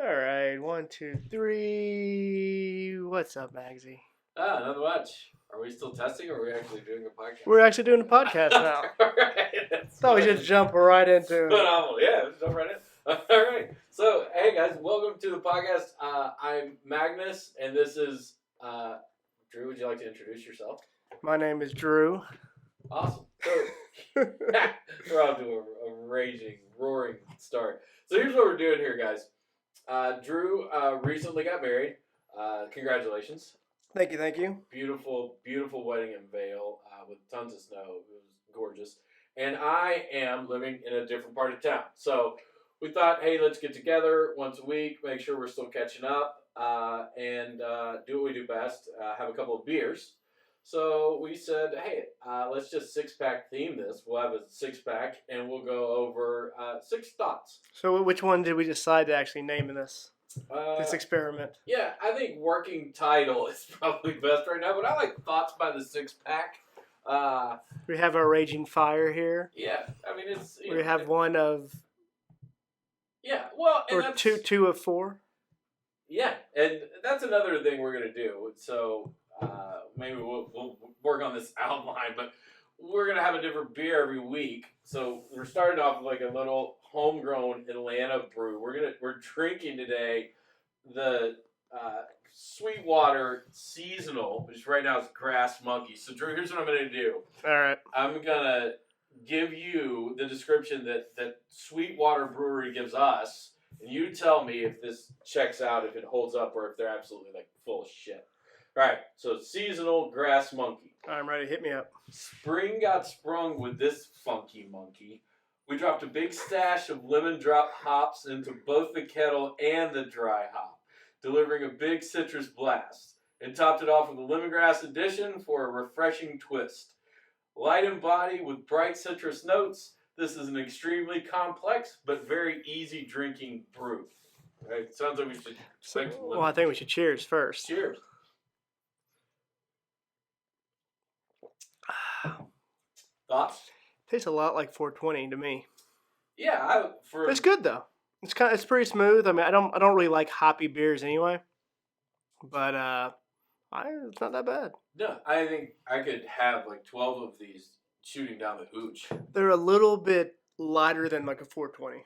All right, 1, 2, 3. What's up, Magsy? Not much. Are we still testing, or are we actually doing a podcast? We're actually doing a podcast now. All right. Thought we just jump right into it. Phenomenal. Yeah, let's jump right in. All right. So, hey guys, welcome to the podcast. I'm Magness, and this is Drue. Would you like to introduce yourself? My name is Drue. Awesome. So, we're off to a raging, roaring start. So here's what we're doing here, guys. Drue recently got married. Congratulations. Thank you. Beautiful, beautiful wedding in Vail with tons of snow. It was gorgeous. And I am living in a different part of town. So we thought, hey, let's get together once a week, make sure we're still catching up, and do what we do best, have a couple of beers. So we said, hey, let's just six-pack theme this. We'll have a six-pack, and we'll go over 6 thoughts. So which one did we decide to actually name in this experiment? Yeah, I think working title is probably best right now, but I like thoughts by the six-pack. We have our raging fire here. Yeah, I mean, it's... We have one of... Yeah, well... And or two of 4. Yeah, and that's another thing we're going to do. So... maybe we'll work on this outline, but we're going to have a different beer every week. So we're starting off with like a little homegrown Atlanta brew. We're drinking today the Sweetwater Seasonal, which right now is Grass Monkey. So Drue, here's what I'm going to do. All right. I'm going to give you the description that Sweetwater Brewery gives us, and you tell me if this checks out, if it holds up, or if they're absolutely like full of shit. All right, so Seasonal Grass Monkey. I'm ready. Hit me up. Spring got sprung with this funky monkey. We dropped a big stash of lemon drop hops into both the kettle and the dry hop, delivering a big citrus blast, and topped it off with a lemongrass addition for a refreshing twist. Light in body with bright citrus notes, this is an extremely complex but very easy drinking brew. All right, sounds like we should... Well, I think we should cheers first. Cheers. Thoughts? Tastes a lot like 420 to me. Yeah, it's good though. It's pretty smooth. I mean, I don't really like hoppy beers anyway, but it's not that bad. No, I think I could have like 12 of these shooting down the hooch. They're a little bit lighter than like a 420.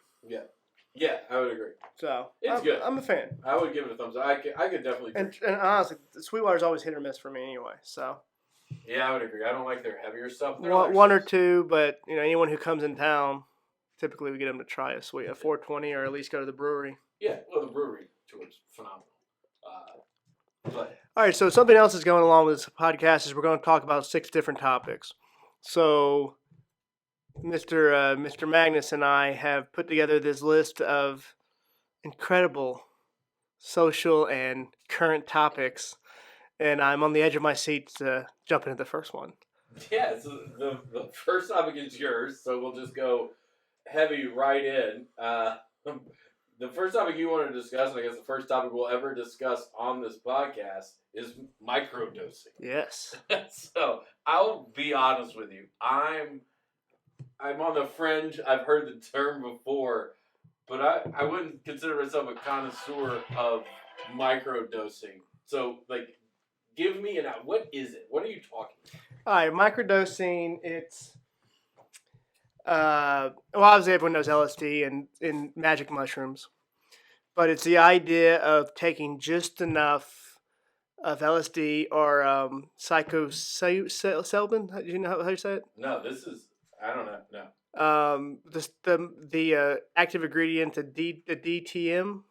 Yeah, I would agree. So it's good. I'm a fan. I would give it a thumbs up. I could definitely. And honestly, Sweetwater's always hit or miss for me anyway. So. Yeah, I would agree. I don't like their heavier stuff. One or two, but anyone who comes in town, typically we get them to try a 420 or at least go to the brewery. Yeah, well, the brewery tour is phenomenal. All right, so something else is going along with this podcast is we're going to talk about 6 different topics. So, Mr. Magness and I have put together this list of incredible social and current topics. And I'm on the edge of my seat to jump into the first one. Yeah, so the first topic is yours, so we'll just go heavy right in. The first topic you want to discuss, and I guess the first topic we'll ever discuss on this podcast, is microdosing. Yes. So I'll be honest with you. I'm on the fringe. I've heard the term before, but I wouldn't consider myself a connoisseur of microdosing. So, like... Give me what is it? What are you talking about? All right, microdosing, it's, obviously everyone knows LSD and magic mushrooms, but it's the idea of taking just enough of LSD or psilocybin. Do you know how you say it? No, I don't know, no. The active ingredient, the DTM.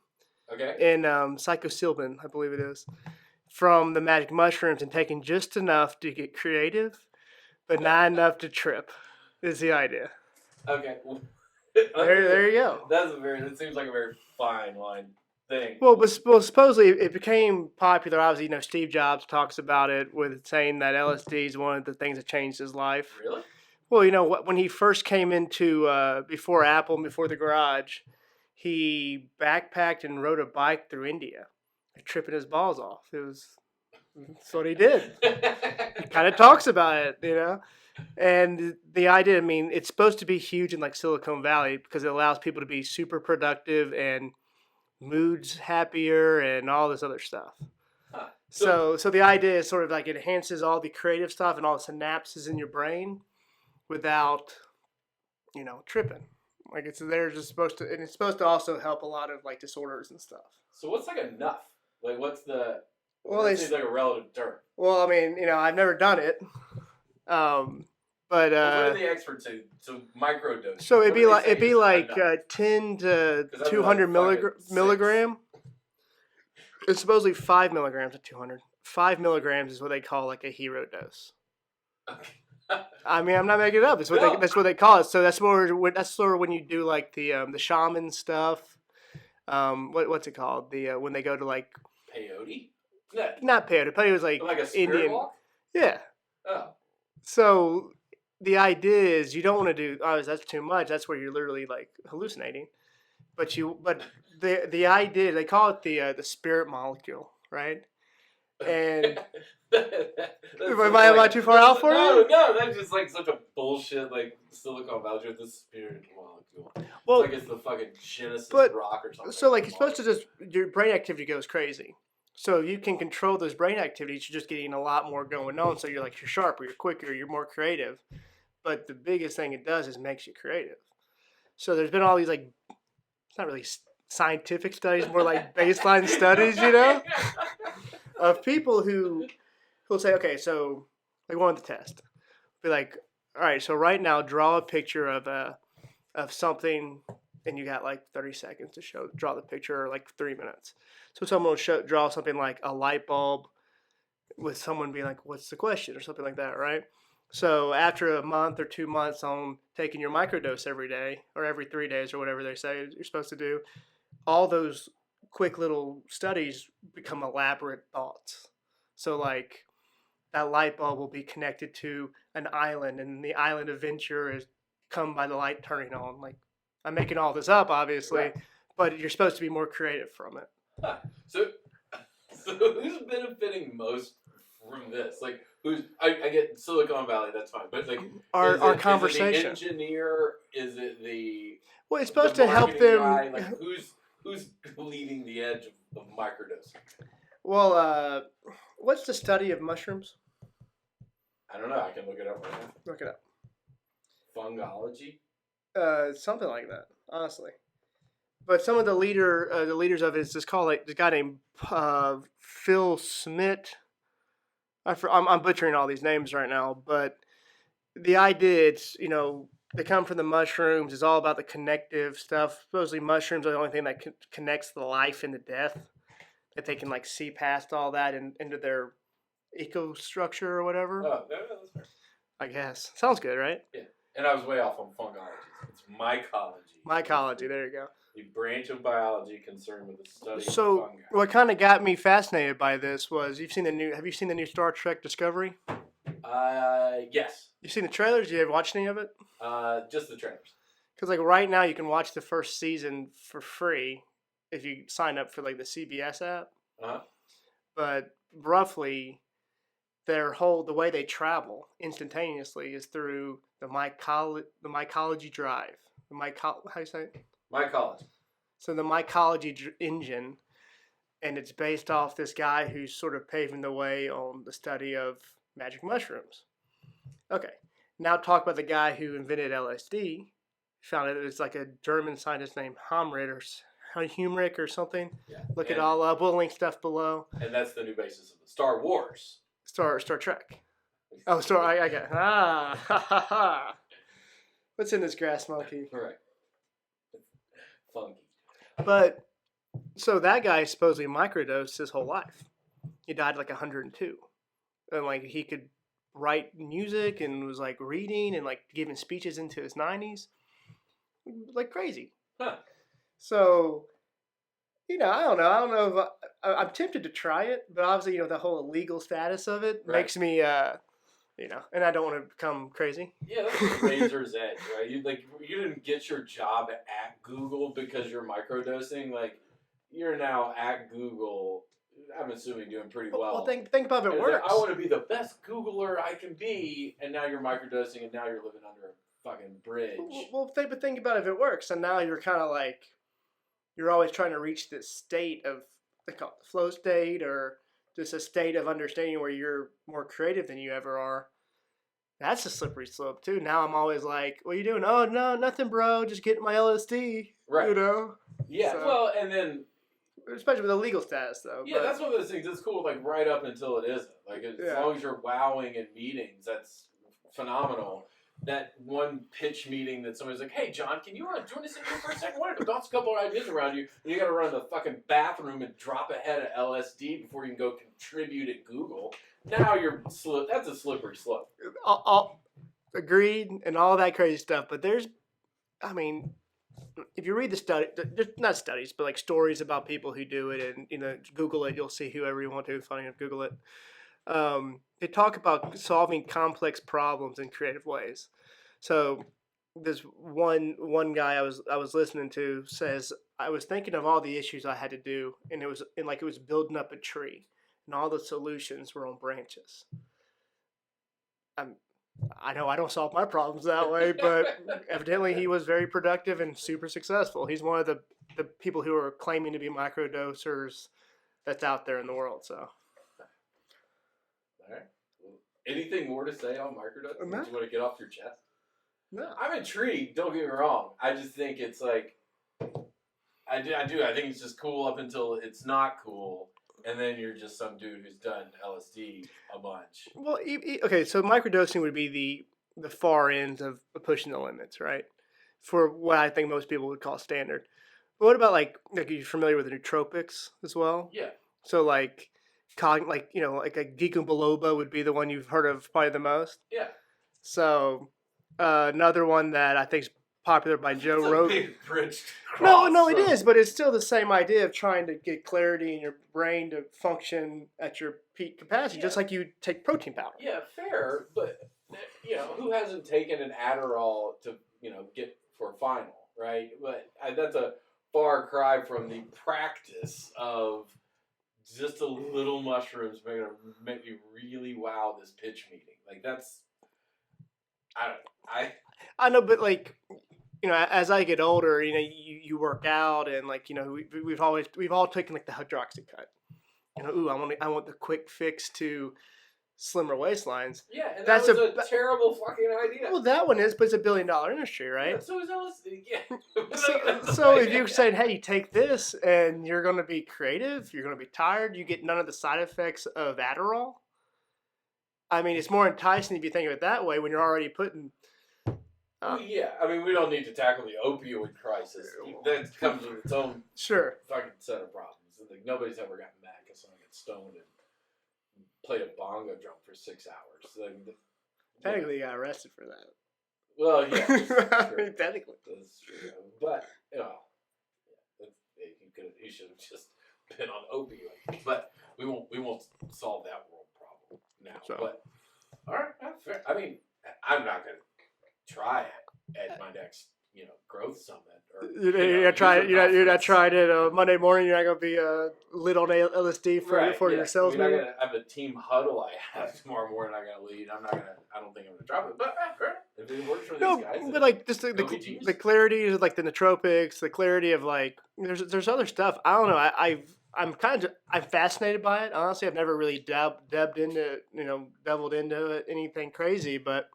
Okay. And psilocybin, I believe it is. From the magic mushrooms and taking just enough to get creative, but not enough to trip, is the idea. Okay. There you go. That seems like a very fine line thing. Well, supposedly it became popular. Obviously, Steve Jobs talks about it with saying that LSD is one of the things that changed his life. Really? Well, when he first came into, before Apple and before the garage, he backpacked and rode a bike through India. Tripping his balls off. That's what he did. He kind of talks about it, And the idea, it's supposed to be huge in like Silicon Valley because it allows people to be super productive and mood's happier and all this other stuff. Huh. So the idea is sort of like it enhances all the creative stuff and all the synapses in your brain without, tripping. Like they're just supposed to, and it's supposed to also help a lot of like disorders and stuff. So what's like enough? Like what's the? Well, that seems like a relative term. Well, I mean, I've never done it, but what do the experts say? So microdose. So it'd be like 10 to 200 milligram. It's supposedly 5 milligrams of 200. 5 milligrams is what they call like a hero dose. I mean, I'm not making it up. That's what they call it. So that's sort of when you do like the shaman stuff. What's it called? When they go to like peyote. No. Not peyote. Peyote was like a spirit Indian. Walk? Yeah. Oh. So the idea is you don't want to do. Oh, that's too much. That's where you're literally like hallucinating. But the idea, they call it the spirit molecule, right? And am I too far out for you? No, that's just like such a bullshit like silicon valley with the spirit molecule. Well, it's like it's the fucking Genesis rock or something. So like it's supposed to just your brain activity goes crazy. So you can control those brain activities. You're just getting a lot more going on. So you're sharper, you're quicker, you're more creative. But the biggest thing it does is makes you creative. So there's been all these like, it's not really scientific studies, more like baseline studies, of people who will say, okay, so like one of the test, be like, all right, so right now draw a picture of something, and you got like 30 seconds to draw the picture, or like 3 minutes. So someone will draw something like a light bulb, with someone being like, what's the question, or something like that, right? So after a month or 2 months on taking your microdose every day or every 3 days or whatever they say you're supposed to do, all those quick little studies become elaborate thoughts. So like that light bulb will be connected to an island, and the island adventure is come by the light turning on. Like I'm making all this up, obviously, right. But you're supposed to be more creative from it. Huh. So who's benefiting most from this? Like I get Silicon Valley, that's fine, but like our conversation. Is it the engineer? Is it the? Well, it's supposed to help them. Guy? Like who's leading the edge of microdosing? Well, what's the study of mushrooms? I don't know. I can look it up right now. Look it up. Fungology. Something like that, honestly. But some of the leaders of it is just called like this guy named Phil Smith. I'm butchering all these names right now, but the idea, it's, they come from the mushrooms. It's all about the connective stuff. Supposedly mushrooms are the only thing that connects the life and the death, that they can like see past all that and into their ecostructure or whatever. Oh, that's fair. I guess. Sounds good, right? Yeah. And I was way off on fungology. It's mycology. Mycology, there you go. The branch of biology concerned with the study of fungi. What kind of got me fascinated by this was, have you seen the new Star Trek Discovery? Yes. You seen the trailers? You ever watched any of it? Just the trailers. Because like right now you can watch the first season for free if you sign up for like the CBS app. Uh-huh. But roughly, the way they travel instantaneously is through the mycology drive. How do you say it? Mycology. So the mycology engine, and it's based off this guy who's sort of paving the way on the study of magic mushrooms. Okay, now talk about the guy who invented LSD. Found it's like a German scientist named Humrick or something. Yeah. Look it all up. We'll link stuff below. And that's the new basis of the Star Wars. Star Trek. Oh, I got it. Ha ha ha. What's in this grass monkey? Right. Funky. But so that guy supposedly microdosed his whole life. He died like 102, and like he could write music and was like reading and like giving speeches into his 90s, like crazy. Huh. So, I don't know if I'm tempted to try it, but obviously, the whole illegal status of it makes me, and I don't want to become crazy. Yeah, that's a razor's edge, right? You didn't get your job at Google because you're microdosing. Like, you're now at Google, I'm assuming doing pretty well. Well, think about if it works. I want to be the best Googler I can be, and now you're microdosing, and now you're living under a fucking bridge. Well, think about if it works, and now you're kind of like, you're always trying to reach this state of, they call it the flow state, or just a state of understanding where you're more creative than you ever are. That's a slippery slope too. Now I'm always like, "What are you doing?" "Oh no, nothing, bro. Just getting my LSD." Right. You know. Yeah. So, Well, and then especially with the legal status, though. yeah, But that's one of those things that's cool, like right up until it isn't. Like as yeah, long as you're wowing in meetings, that's phenomenal. That one pitch meeting that somebody's like, "Hey, John, can you join us in here for a second? I want to bounce a couple of ideas around you." And you got to run to the fucking bathroom and drop a head of LSD before you can go contribute at Google. Now that's a slippery slope. I'll agreed and all that crazy stuff. But there's, I mean, if you read the study, just not studies, but like stories about people who do it, and Google it, you'll see whoever you want to. Funny enough, Google it. They talk about solving complex problems in creative ways. So this one guy I was listening to says, I was thinking of all the issues I had to do, and it was building up a tree, and all the solutions were on branches. I know I don't solve my problems that way, but evidently he was very productive and super successful. He's one of the people who are claiming to be microdosers that's out there in the world. So, All right. Well, anything more to say on microdosing? No. Do you want to get off your chest? No. I'm intrigued. Don't get me wrong. I just think it's like I do. I think it's just cool up until it's not cool, and then you're just some dude who's done LSD a bunch. Well, okay, so microdosing would be the far end of pushing the limits, right? For what I think most people would call standard. But what about like you're familiar with the nootropics as well? Yeah. So like like a ginkgo biloba would be the one you've heard of probably the most. Yeah. So another one that I think is popular by Joe Rogan. No, it is, but it's still the same idea of trying to get clarity in your brain to function at your peak capacity, just like you take protein powder. Yeah, fair, but who hasn't taken an Adderall to get for a final, right? But that's a far cry from the practice of just a little mushrooms make you really wow this pitch meeting. Like that's I know, but like as I get older, you work out, and like we've all taken like the hydroxycut. I want the quick fix to slimmer waistlines. Yeah, and that's a terrible fucking idea. Well, that one is, but it's $1 billion industry, right? Yeah, so is LSD. Yeah. So if you're saying, hey, take this and you're going to be creative, you're going to be tired, you get none of the side effects of Adderall. I mean, it's more enticing if you think of it that way when you're already putting. Yeah, I mean, we don't need to tackle the opioid crisis. That comes with its own fucking set of problems. Like, nobody's ever gotten mad because someone gets stoned and played a bongo drum for 6 hours. Like, technically, you got arrested for that. Well, yeah, I mean, technically, that's true. But he should have just been on opioids. But we won't solve that world problem now. So. But all right, that's fair. I mean, I'm not gonna try it at my next growth summit. Or you're not trying it Monday morning. You're not gonna be lit on LSD for your sales meeting. I have a team huddle I have tomorrow morning. I gotta lead. I don't think I'm gonna drop it. But if it works for these guys, but like just the clarity of like the nootropics, the clarity of like there's other stuff. I don't know. I'm fascinated by it. Honestly, I've never really delved into it, anything crazy, but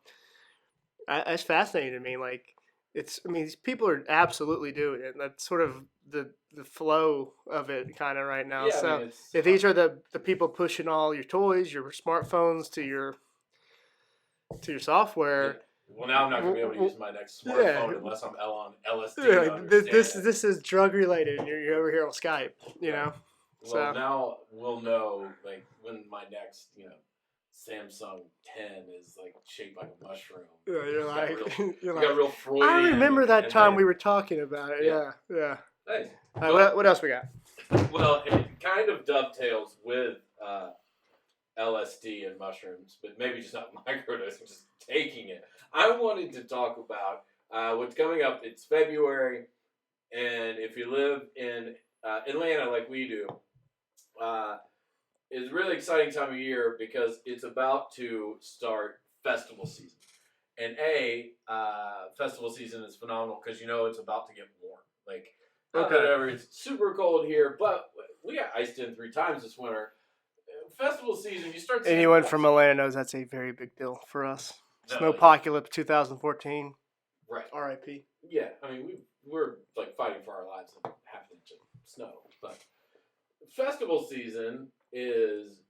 it's fascinating to me. Like these people are absolutely doing it. And that's sort of the flow of it kind of right now. Yeah, so if these are the people pushing all your toys, your smartphones to your software. Yeah. Well, now I'm not going to be able to use my next smartphone unless I'm on LSD. Yeah, this is drug related, and you're over here on Skype. Well, so now we'll know like when my next Samsung 10 is like shaped like a mushroom. Yeah, you're like real Freudian. I remember that time we were talking about it. Yeah. Nice. All right, what else we got? Well, it kind of dovetails with LSD and mushrooms, but maybe just not microdosing, just taking it. I wanted to talk about what's coming up. It's February, and if you live in Atlanta like we do, it's a really exciting time of year because it's about to start festival season. And festival season is phenomenal because it's about to get warm. Like Not that ever it's super cold here, but we got iced in 3 times this winter. Festival season, you start seeing Anyone from Atlanta knows that's a very big deal for us. No, Snowpocalypse 2014. Right. R.I.P. Yeah, I mean, we're like fighting for our lives in half an inch of snow. But festival season is,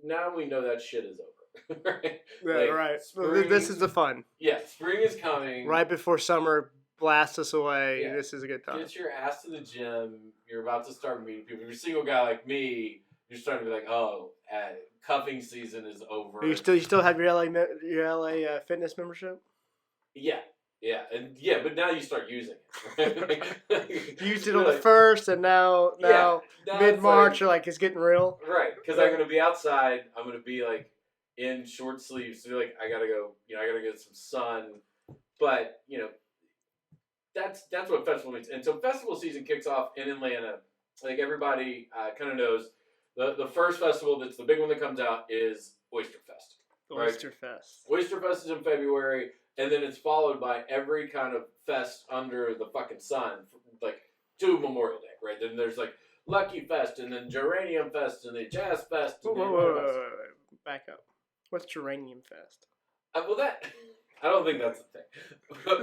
now we know that shit is over. Right? Yeah, Like, right. spring, This is the fun. Yeah, spring is coming. Right before summer blasts us away. Yeah. This is a good time. Get your ass to the gym. You're about to start meeting people. If you're a single guy like me, you're starting to be like, oh, cuffing season is over. You still have your LA fitness membership? Yeah, but now you start using it. You used it on the first, and now mid-March, you're like, it's getting real. Right, because I'm gonna be outside. I'm gonna be like in short sleeves. So like, I gotta go. I gotta get some sun. But that's what festival means. And so festival season kicks off in Atlanta. Like everybody kind of knows, the first festival that's the big one that comes out is Oyster Fest. Right? Oyster Fest. Oyster Fest is in February, and then it's followed by every kind of fest under the fucking sun, like to Memorial Day, right? Then there's like Lucky Fest, and then Geranium Fest, and then Jazz Fest. And Whoa. Back up. What's Geranium Fest? Well, I don't think that's the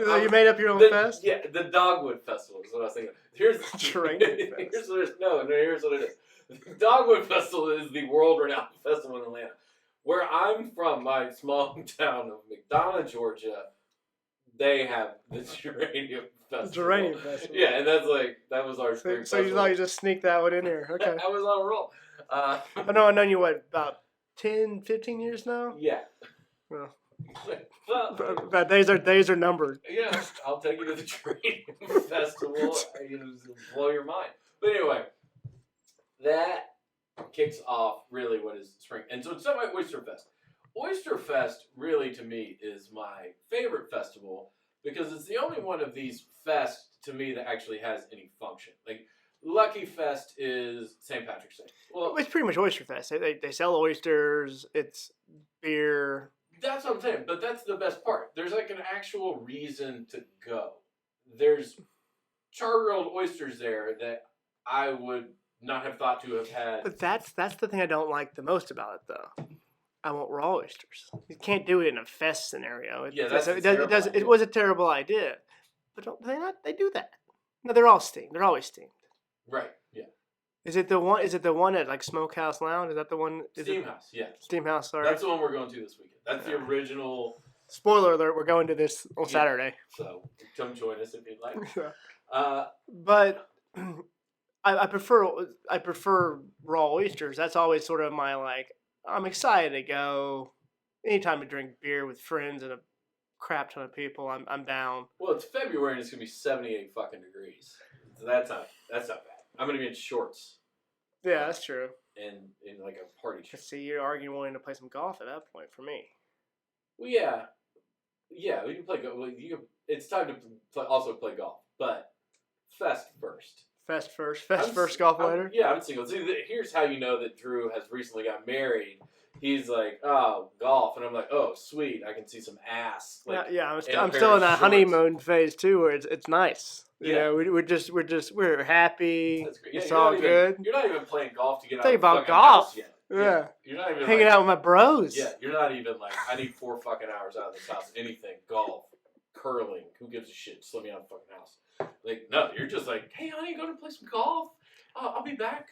thing. You made up your own fest? Yeah, the Dogwood Festival is what I was thinking. Here's Geranium Fest. Here's what it is. The Dogwood Festival is the world-renowned festival in Atlanta. Where I'm from, my small town of McDonough, Georgia, they have the Geranium Festival. Geranium Festival. Yeah, and that was our spring festival. So you thought you just sneaked that one in here. Okay. I was on a roll. I know I've known you, about 10, 15 years now? Yeah. Well, but days are numbered. Yeah, I'll take you to the Geranium Festival. It'll blow your mind. But anyway, that kicks off really what is spring. And so it's not like Oyster Fest. Oyster Fest really to me is my favorite festival because it's the only one of these fests to me that actually has any function. Like Lucky Fest is St. Patrick's Day. Well, it's pretty much Oyster Fest. They sell oysters. It's beer. That's what I'm saying. But that's the best part. There's like an actual reason to go. There's char-grilled oysters there that I would not have thought to have had. But that's the thing I don't like the most about it, though. I want raw oysters. You can't do it in a fest scenario. It was a terrible idea. But don't they not? They do that. No, they're all steamed. They're always steamed. Right. Yeah. Is it the one at like Smokehouse Lounge? Is that the one? Steamhouse. Yeah. Steamhouse. Sorry. That's the one we're going to this weekend. That's the original. Spoiler alert: we're going to this on Saturday. So come join us if you'd like. But I prefer raw oysters. That's always sort of my like. I'm excited to go. Anytime to drink beer with friends and a crap ton of people, I'm down. Well, it's February and it's gonna be 78 fucking degrees. So that's not bad. I'm gonna be in shorts. Yeah, that's true. And in like a party shirt. See, you're arguing wanting to play some golf at that point for me. Well, yeah, we can play golf. It's time to also play golf, but fest first. Fest first, golf later? Yeah, I'm single. See, here's how you know that Drue has recently got married. He's like, oh, golf. And I'm like, oh, sweet. I can see some ass. Like, I'm still in that honeymoon phase, too, where it's nice. Yeah. You know, we're happy. That's great. Yeah, it's all good. You're not even playing golf to get out of the fucking golf house yet. Yeah. You're not even hanging out with my bros. Yeah, you're not even like, I need 4 fucking hours out of this house. Anything. Golf. Curling. Who gives a shit? Just let me out of the fucking house. Like, no, you're just like, hey, honey, go to play some golf. I'll be back.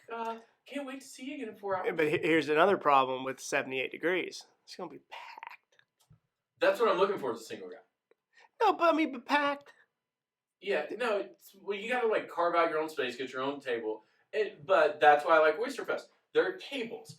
Can't wait to see you again in 4 hours. But here's another problem with 78 degrees. It's going to be packed. That's what I'm looking for as a single guy. No, but packed. Yeah, no, you got to like carve out your own space, get your own table. But that's why I like Oyster Fest. There are tables.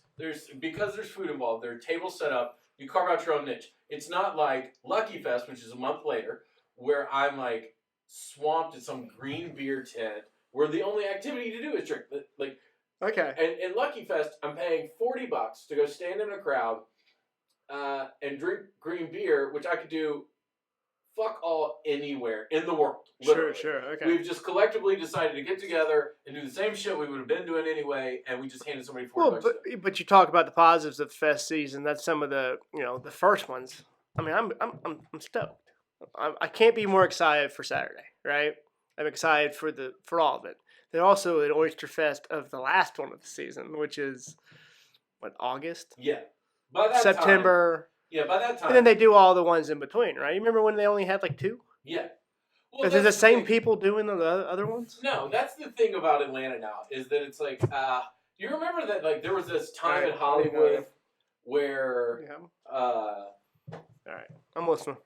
Because there's food involved, there are tables set up. You carve out your own niche. It's not like Lucky Fest, which is a month later, where I'm like swamped in some green beer tent where the only activity to do is drink. Like, okay. And in Lucky Fest, I'm paying $40 to go stand in a crowd and drink green beer, which I could do fuck all anywhere in the world. Literally. Sure, okay. We've just collectively decided to get together and do the same shit we would have been doing anyway, and we just handed somebody $40. But you talk about the positives of fest season. That's some of the the first ones. I mean, I'm stoked. I can't be more excited for Saturday, right? I'm excited for all of it. There's also an Oyster Fest of the last one of the season, which is what, August, Yeah. By that September. Time, by that time. And then they do all the ones in between, right? You remember when they only had like 2? Yeah. Well, Is it the same people doing the other ones? No, that's the thing about Atlanta now is that it's like, you remember that like there was this time in Hollywood where, all right, I'm listening.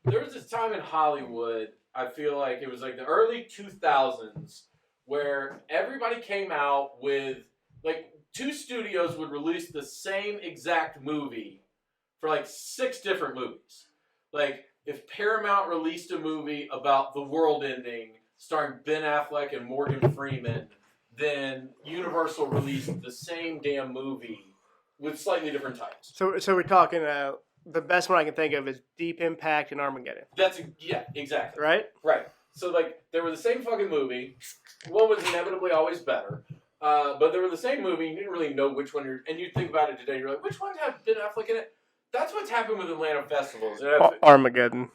There was this time in Hollywood. I feel like it was like the early 2000s where everybody came out with like 2 studios would release the same exact movie for like 6 different movies. Like if Paramount released a movie about the world ending starring Ben Affleck and Morgan Freeman, then Universal released the same damn movie with slightly different titles. So we're talking the best one I can think of is Deep Impact and Armageddon. Yeah, exactly. Right? Right. So like they were the same fucking movie. One was inevitably always better. But they were the same movie. You didn't really know which one and you think about it today, you're like, which one had Ben Affleck in it? That's what's happened with Atlanta festivals. Armageddon.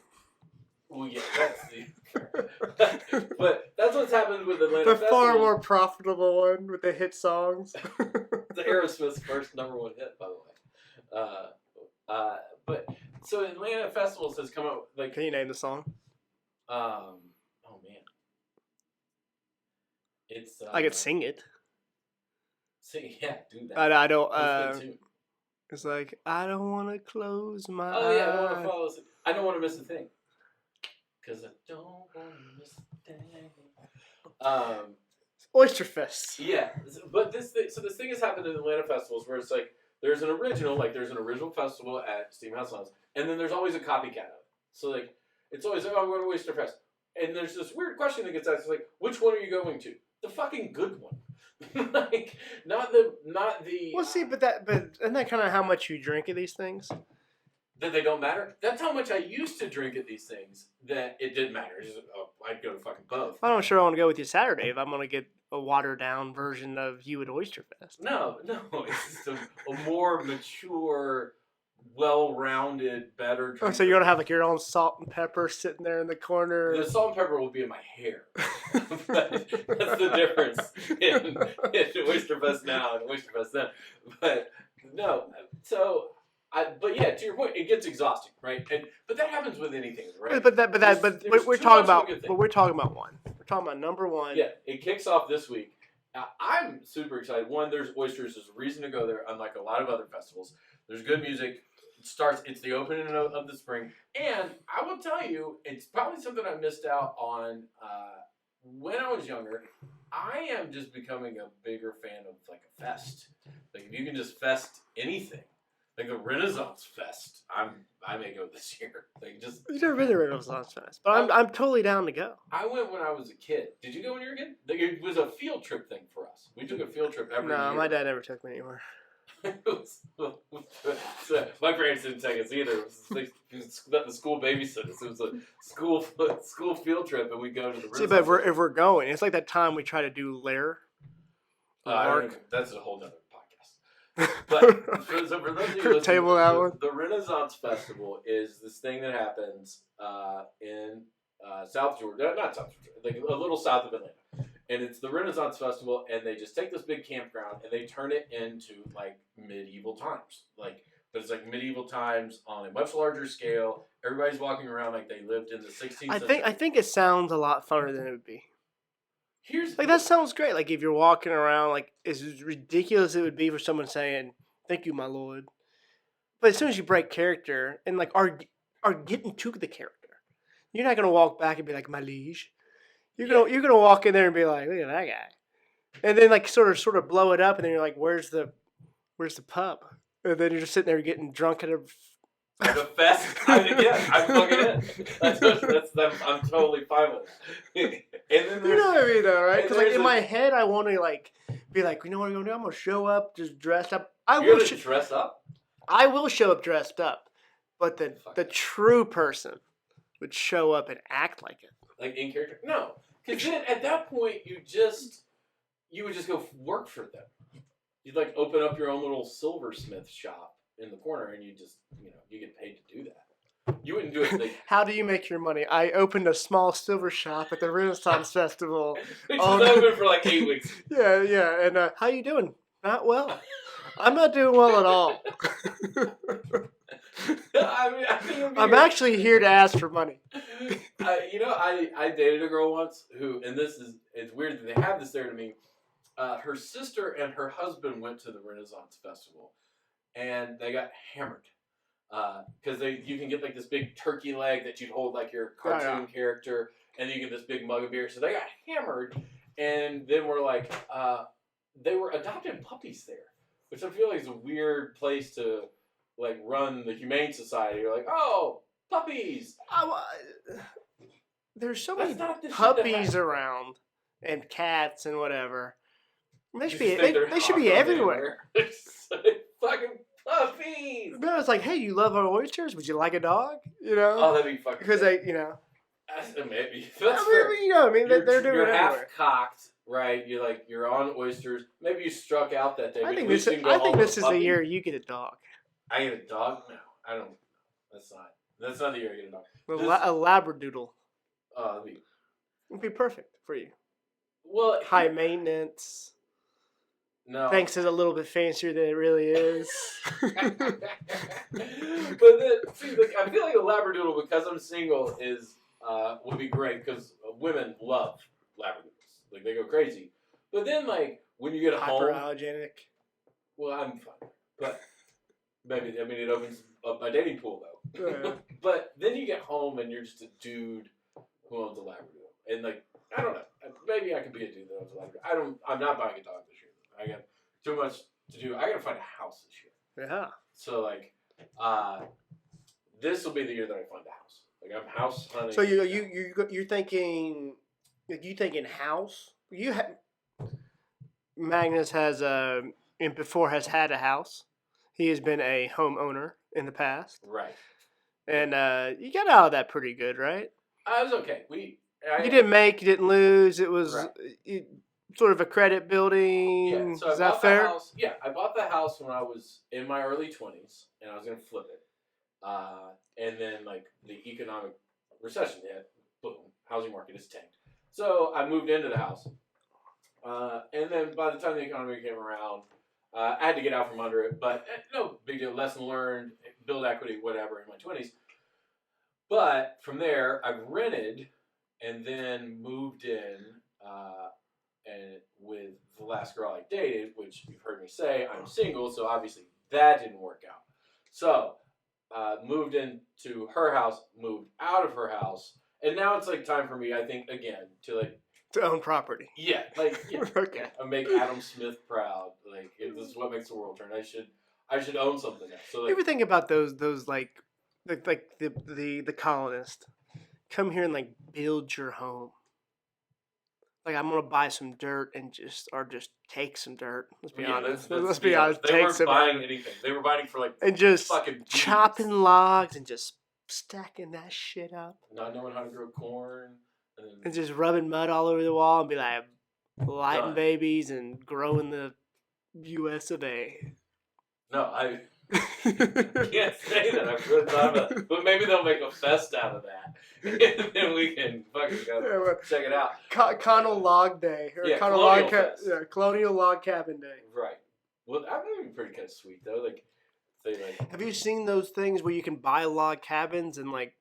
Well, yeah, that's the. But that's what's happened with Atlanta festivals. The far more profitable one with the hit songs. The Aerosmith's first #1 hit, by the way. But so Atlanta festivals has come out like. Can you name the song? Oh man. It's. I could sing it. Yeah, do that. I don't. It's like I don't want to close my eyes. Oh yeah, I want to follow. I don't want to miss a thing. Because I don't want to miss a thing. Oyster Fest. Yeah, but this thing has happened in Atlanta festivals where it's like there's an original festival at Steamhouse Lounge, and then there's always a copycat of it. So like it's always I'm going to Oyster Fest, and there's this weird question that gets asked. It's like, which one are you going to? The fucking good one. Like not the. Well, see, but isn't that kind of how much you drink of these things? That they don't matter. That's how much I used to drink at these things. That it didn't matter. I'd go to fucking both. I'm not sure I want to go with you Saturday if I'm going to get a watered down version of you at Oyster Fest. No, it's just a more mature, well-rounded, better drink. Oh, so you're going to have like your own salt and pepper sitting there in the corner? The salt and pepper will be in my hair. That's the difference in Oyster Fest now and Oyster Fest then. But no, so... but yeah, to your point, it gets exhausting, right? But that happens with anything, right? But we're talking about one. We're talking about number one. Yeah, it kicks off this week. I'm super excited. One, there's oysters. There's a reason to go there, unlike a lot of other festivals. There's good music. It's the opening of the spring, and I will tell you, it's probably something I missed out on when I was younger. I am just becoming a bigger fan of like a fest. Like if you can just fest anything. Like the Renaissance Fest, I may go this year. Like just you've never been to Renaissance Fest, but I'm totally down to go. I went when I was a kid. Did you go when you were a kid? Like, it was a field trip thing for us. We took a field trip every year. No, my dad never took me anywhere. So, my parents didn't take us either. It was the school babysitters. It was a school field trip, and we go to the Renaissance. See, but if we're going, it's like that time we try to do Lair. That's a whole other. But so for those of you listening, the Renaissance Festival is this thing that happens in South Georgia, not South Georgia, like a little south of Atlanta, and it's the Renaissance Festival, and they just take this big campground and they turn it into like medieval times, but it's like medieval times on a much larger scale. Everybody's walking around like they lived in the 16th century. I think it sounds a lot funner than it would be. That sounds great. Like if you're walking around, like as ridiculous it would be for someone saying, "Thank you, my lord," but as soon as you break character and like are getting to the character, you're not gonna walk back and be like, "My liege." You're gonna walk in there and be like, "Look at that guy," and then like sort of blow it up, and then you're like, "Where's the pub?" And then you're just sitting there getting drunk at a. The fest, I'm fucking in. I'm totally fine with it. And then you know what I mean, though, right? Because like in my head, I want to like be like, you know what I'm gonna do? I'm gonna show up just dressed up. You're gonna dress up? I will show up dressed up, but the true person would show up and act like it, like in character. No, because then at that point you would just go work for them. You'd like open up your own little silversmith shop in the corner, and you just you get paid to do that. You wouldn't do it. Like, How do you make your money? I opened a small silver shop at the Renaissance Festival. which Oh, is open for like 8 weeks. Yeah. And how you doing? Not well. I'm not doing well at all. I think it'd be I'm actually here to ask for money. I dated a girl once who, and it's weird that they have this there to me. Her sister and her husband went to the Renaissance Festival, and they got hammered. Because you can get like this big turkey leg that you'd hold like your cartoon character, and then you get this big mug of beer. So they got hammered, and then we're like, they were adopting puppies there, which I feel like is a weird place to like run the Humane Society. You're like, oh, puppies. There's so That's many puppies around, and cats and whatever. They should be. They should be everywhere. Fucking puppies. No, it's like, hey, you love our oysters? Would you like a dog? You know? Oh, that'd be fucking. Because maybe. They're doing You're it half everywhere. cocked, right? You're on oysters. Maybe you struck out that day. I think but this. you can go I home think with this a is the puppy. year you get a dog. I get a dog? No, I don't. That's not the year I get a dog. A labradoodle. Oh, It'd be perfect for you. well, High maintenance. no. Thanks is a little bit fancier than it really is. But then, see, like, I feel like a labradoodle, because I'm single, would be great because women love labradoodles. Like, they go crazy. But then, like, when you get home, Hyperallergenic. well, I'm fine. But maybe it opens up my dating pool though. Yeah. But then you get home and you're just a dude who owns a labradoodle, and like, I don't know. Maybe I could be a dude that owns a labradoodle. I'm not buying a dog this year. I got too much to do. I gotta find a house this year. Yeah. So like, this will be the year that I find a house. Like, I'm house hunting. So you're thinking, like, you thinking house? Magness has and before has had a house. He has been a homeowner in the past, right? and you got out of that pretty good, right? I was okay. You didn't lose. It was right. Sort of a credit building. Yeah, so is that fair? I bought the house when I was in my early 20s, and I was going to flip it. And then, like, the economic recession hit. Boom. Housing market is tanked. So I moved into the house. And then by the time the economy came around, I had to get out from under it. But no big deal. Lesson learned. Build equity, whatever, in my 20s. But from there, I've rented and then moved in and with the last girl I dated, which you've heard me say, I'm single, so obviously that didn't work out. So, moved into her house, moved out of her house, and now it's like time for me, I think, again, to own property. Yeah, Okay. I make Adam Smith proud. Like, this is what makes the world turn. I should own something now. So, like, You ever think about those like the colonists come here and like build your home? Like, I'm gonna buy some dirt and just take some dirt. Let's be honest. Let's be honest. They weren't buying anything. They were buying for and just fucking chopping logs and just stacking that shit up. Not knowing how to grow corn. And just rubbing mud all over the wall and be like lighting Done. babies and growing the U.S. of A. No, I can't say that. I've really thought about it. But maybe they'll make a fest out of that. And then we can fucking go check it out. Connell Log Day. Or Yeah, Connell Colonial Log Fest. Colonial Log Cabin Day. Right. Well, that would be pretty kind of sweet, though. Like, Have you seen those things where you can buy log cabins and, like,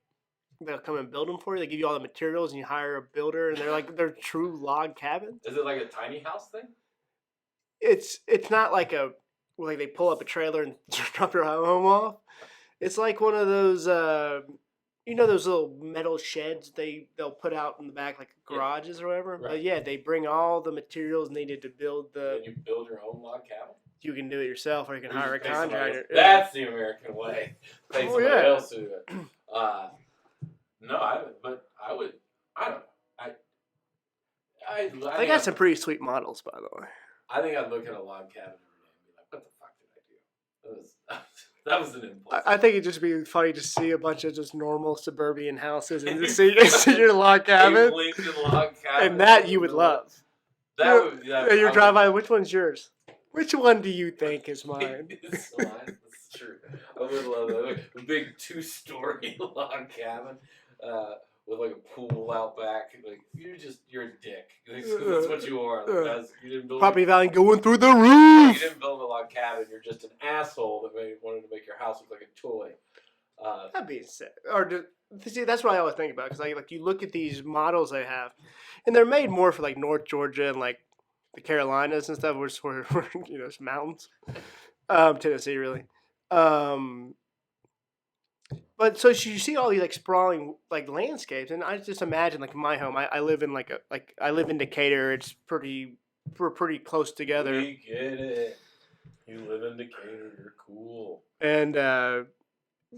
they'll come and build them for you? They give you all the materials and you hire a builder and they're true log cabins? Is it like a tiny house thing? It's not like they pull up a trailer and drop your home off. It's like one of those, those little metal sheds they'll put out in the back, like garages or whatever. Right. But yeah, they bring all the materials needed to build Can you build your own log cabin? You can do it yourself, or you can Or hire a just pay somebody contractor. else. That's the American way. Pay somebody yeah. else to do it. No, I haven't, but I would. I don't know. They got some pretty sweet models, by the way. I think I'd look at a log cabin every day and be like, "What the fuck did I do?" That was an impulse. I think it'd just be funny to see a bunch of just normal suburban houses and to see your log cabin. A Lincoln log cabin. And that you would love. That would. Yeah, you drive by. Which one's yours? Which one do you think is mine? It's mine. True. I would love that. Like a big 2-story log cabin with like a pool out back. Like you're a dick. That's what you are. Like, you didn't build Property value going through the you roof. didn't build a log cabin. You're just an asshole that wanted to make your house look like a toy. That'd be sick. See, that's what I always think about because like you look at these models they have, and they're made more for like North Georgia and like the Carolinas and stuff, which where it's mountains. Tennessee really. But so you see all these like sprawling like landscapes, and I just imagine like my home. I live in I live in Decatur. We're pretty close together. We get it. You live in Decatur. You're cool. And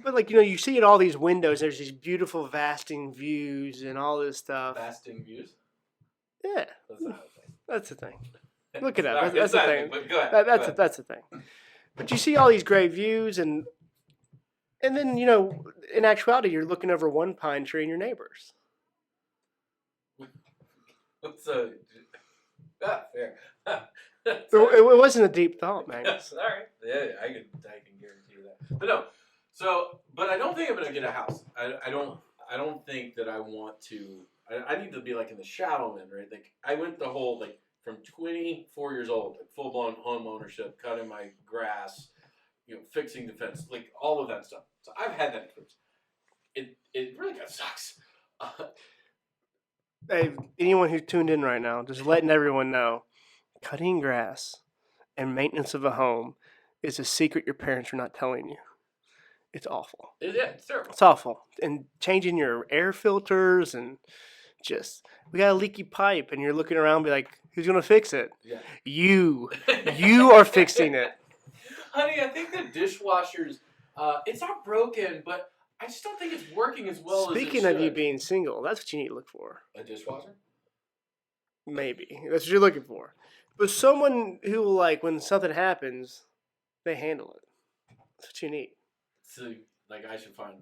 but like you see in all these windows, there's these beautiful vasting views and all this stuff. Vasting views. Yeah, that's the thing. Look it up. Sorry, That's the thing. But go ahead. That's the thing. But you see all these great views and then in actuality, you're looking over one pine tree and your neighbors. So, fair. It wasn't a deep thought, man. All right. Yeah, I can guarantee you that. But no. So, but I don't think I'm gonna get a house. I don't think that I want to. I need to be like in the shadow end, right? Like I went the whole like from 24 years old, like full blown home ownership, cutting my grass, fixing the fence, like all of that stuff. So I've had that experience. It really kind of sucks. Hey, anyone who tuned in right now, just letting everyone know, cutting grass and maintenance of a home is a secret your parents are not telling you. It's awful. Yeah, it's terrible. It's awful. And changing your air filters and we got a leaky pipe and you're looking around and be like, who's going to fix it? Yeah. You are fixing it. Honey, I think the dishwasher's, it's not broken, but I just don't think it's working as well as it should. Speaking of you being single, that's what you need to look for. A dishwasher? Maybe. That's what you're looking for. But someone who will, like, when something happens, they handle it. That's what you need. So, like, I should find,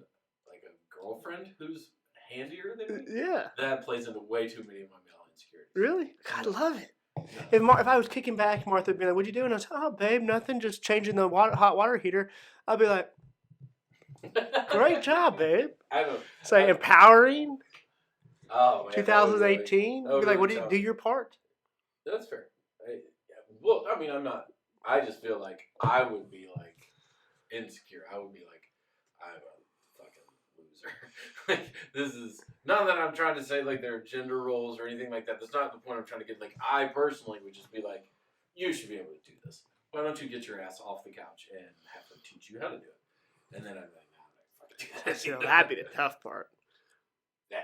like, a girlfriend who's handier than me? Yeah. That plays into way too many of my male insecurities. Really? God, I love it. If I was kicking back, Martha would be like, "What'd you do?" And I was, "Oh, babe, nothing, just changing the hot water heater." I'd be like, "Great job, babe." Say empowering. Oh man. 2018. Be like, "What do you do your part?" That's fair. Well, I mean, I'm not. I just feel like I would be like insecure. I would be like, I'm a fucking loser. Like this is not that I'm trying to say like there are gender roles or anything like that. That's not the point I'm trying to get. Like I personally would just be like, you should be able to do this. Why don't you get your ass off the couch and have her teach you how to do it? And then I'd be like, nah, I fucking do that. That'd be the tough part.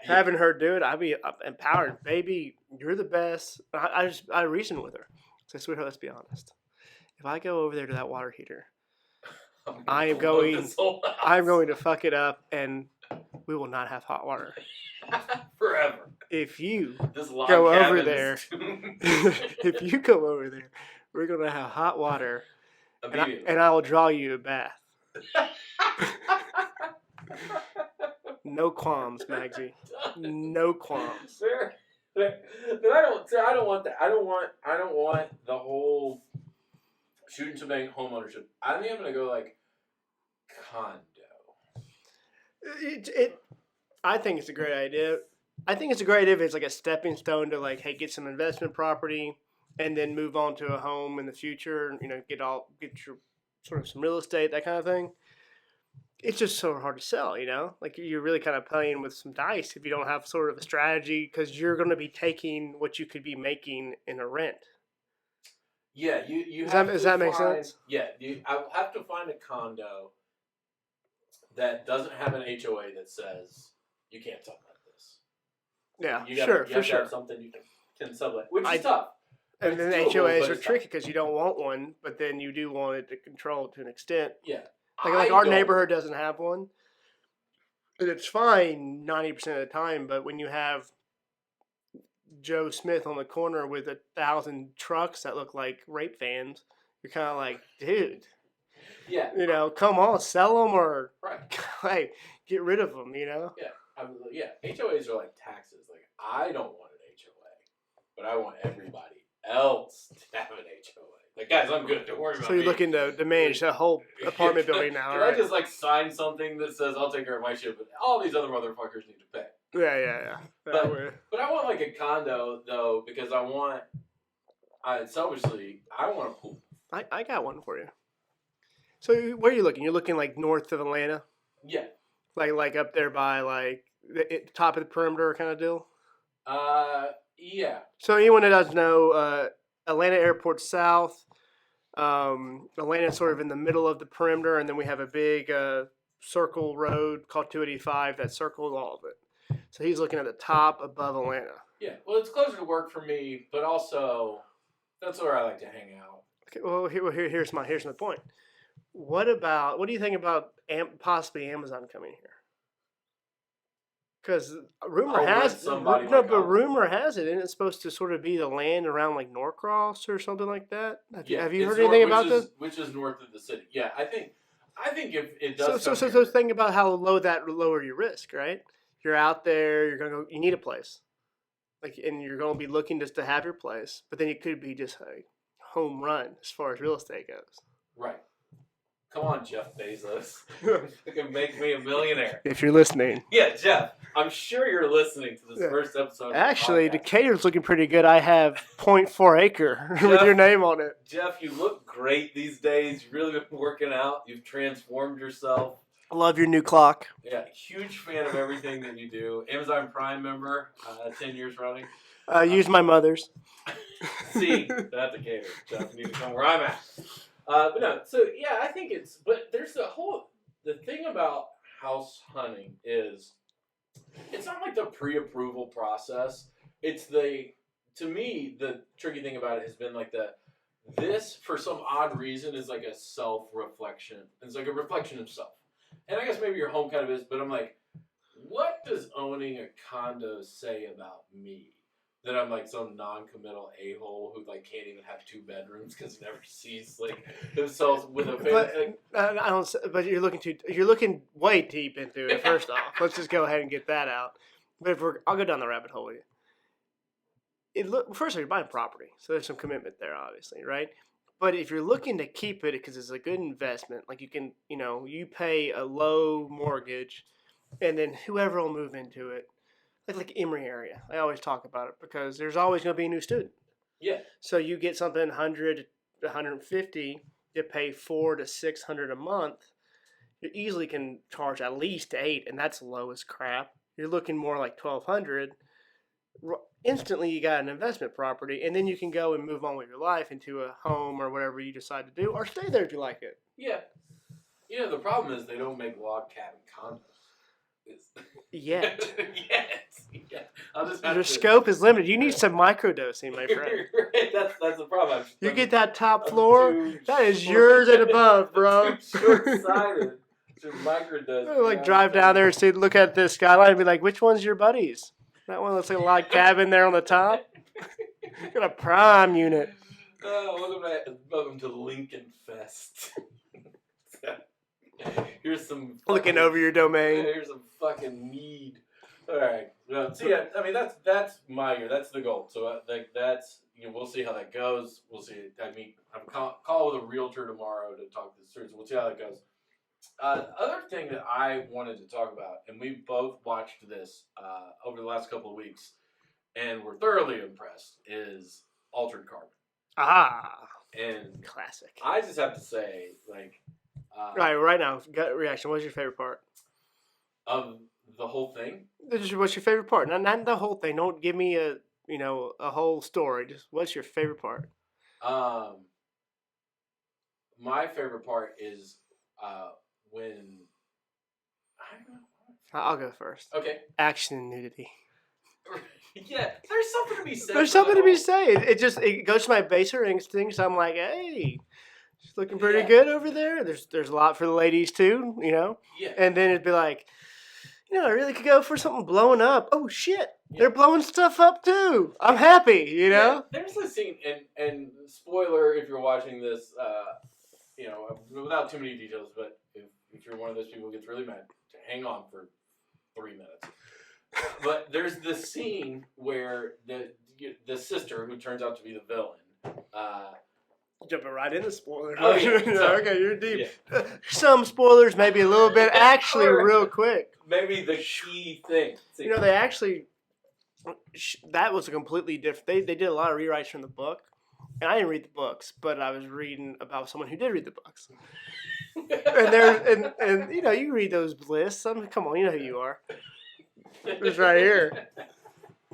Having her do it, I'd be empowered. Baby, you're the best. I reasoned with her. I said, sweetheart, let's be honest. If I go over there to that water heater, I'm going to fuck it up, and we will not have hot water forever. If you go over there, we're going to have hot water, and I will draw you a bath. No qualms, Magsy. No qualms. Fair. But I don't want that. I don't want the whole shooting somebody home ownership. I think I'm gonna go like condo. I think it's a great idea. I think it's a great idea if it's like a stepping stone to like, hey, get some investment property and then move on to a home in the future. Get your sort of some real estate, that kind of thing. It's just so hard to sell, Like you're really kind of playing with some dice if you don't have sort of a strategy because you're going to be taking what you could be making in a rent. Yeah, you does that make sense? Yeah, I will have to find a condo that doesn't have an HOA that says you can't sublet this. Yeah, you have to have something you can sublet, which is tough. And then HOAs are tricky because you don't want one, but then you do want it to control to an extent. Yeah. Like our neighborhood doesn't have one. And it's fine 90% of the time, but when you have Joe Smith on the corner with 1,000 trucks that look like rape vans, you're kind of like, dude. Yeah. Come on, sell them or right. Get rid of them, Yeah. HOAs are like taxes. Like, I don't want an HOA, but I want everybody else to have an HOA. Like, guys, I'm good. Don't worry about So me. you're looking to manage a whole apartment building now, Can right? I just like sign something that says I'll take care of my shit, but all these other motherfuckers need to pay? Yeah. But I want like a condo though because I want. Selfishly, I want a pool. I got one for you. So where are you looking? You're looking like north of Atlanta, Yeah. like up there by like the top of the perimeter kind of deal. Yeah. So anyone that doesn't know, Atlanta Airport South. Atlanta's sort of in the middle of the perimeter, and then we have a big circle road called 285 that circles all of it. So he's looking at the top above Atlanta. Yeah. Well, it's closer to work for me, but also that's where I like to hang out. Okay, well, here's my point. What do you think about possibly Amazon coming here? Because rumor has it, and it's supposed to sort of be the land around like Norcross or something like that. Have you heard anything about this? Which is north of the city. Yeah, I think if it does. So think about how lower your risk, right? You're out there, you need a place, and you're gonna be looking just to have your place, but then it could be just a home run as far as real estate goes. Right. Come on, Jeff Bezos. You can make me a millionaire. If you're listening. Yeah, Jeff. I'm sure you're listening to this first episode. Actually, Decatur's looking pretty good. I have 0.4 acre with your name on it. Jeff, you look great these days. You've really been working out. You've transformed yourself. I love your new clock. Yeah, huge fan of everything that you do. Amazon Prime member, 10 years running. Use my mother's. See, that's Decatur. Jeff, you need to come where I'm at. But no, so yeah, I think but there's the thing about house hunting is, it's not like the pre-approval process. It's to me, the tricky thing about it has been like this for some odd reason is like a self-reflection. It's like a reflection of self. And I guess maybe your home kind of is, but I'm like, what does owning a condo say about me? That I'm like some non-committal a-hole who like can't even have 2 bedrooms because he never sees like themselves with a family. I don't. But you're looking way deep into it. First off, let's just go ahead and get that out. But I'll go down the rabbit hole with you. First, you're buying property, so there's some commitment there, obviously, right? But if you're looking to keep it because it's a good investment, like you pay a low mortgage, and then whoever will move into it. Like Emory area. I always talk about it because there's always going to be a new student. Yeah. So you get something 100 to 150, you pay $400 to $600 a month. You easily can charge at least $800, and that's low as crap. You're looking more like $1,200. Instantly, you got an investment property, and then you can go and move on with your life into a home or whatever you decide to do, or stay there if you like it. Yeah. The problem is they don't make log cabin condos. Yet. Yeah. Your scope is limited. You need some microdosing, my friend. That's the problem. You get that top floor, that is yours and above, bro. I'm too short-sighted to microdose. Like drive down there and see, look at the skyline and be like, which one's your buddy's? That one looks like a log cabin there on the top. Got a prime unit. Welcome to Lincoln Fest. Here's some looking over your domain. Here's some fucking mead. All right. So yeah, I mean that's my year. That's the goal. So that's we'll see how that goes. We'll see. I mean, I'm call with a realtor tomorrow to talk this through. So we'll see how that goes. Other thing that I wanted to talk about, and we both watched this over the last couple of weeks, and we're thoroughly impressed, is Altered Carbon. And classic. I just have to say, like. Right now, gut reaction. What's your favorite part? Of the whole thing? What's your favorite part? Not the whole thing. Don't give me a whole story. Just what's your favorite part? My favorite part is when I don't know. I'll go first. Okay. Action and nudity. Yeah, there's something to be said. There's something to be said. It goes to my baser instincts. I'm like, hey. She's looking pretty good over there. There's a lot for the ladies too, Yeah. And then it'd be like, I really could go for something blowing up. Oh shit, they're blowing stuff up too. I'm happy, Yeah, there's this scene, and spoiler if you're watching this, without too many details, but if you're one of those people who gets really mad, hang on for 3 minutes. But there's this scene where the sister, who turns out to be the villain, Jumping right into spoilers. Oh, yeah. Okay, you're deep. Yeah. Some spoilers, maybe a little bit. Actually, real quick. Maybe the key thing. You know, they actually, that was a completely different. They did a lot of rewrites from the book, and I didn't read the books, but I was reading about someone who did read the books. and you know, you read those lists. I mean, come on, you know who you are. It's right here.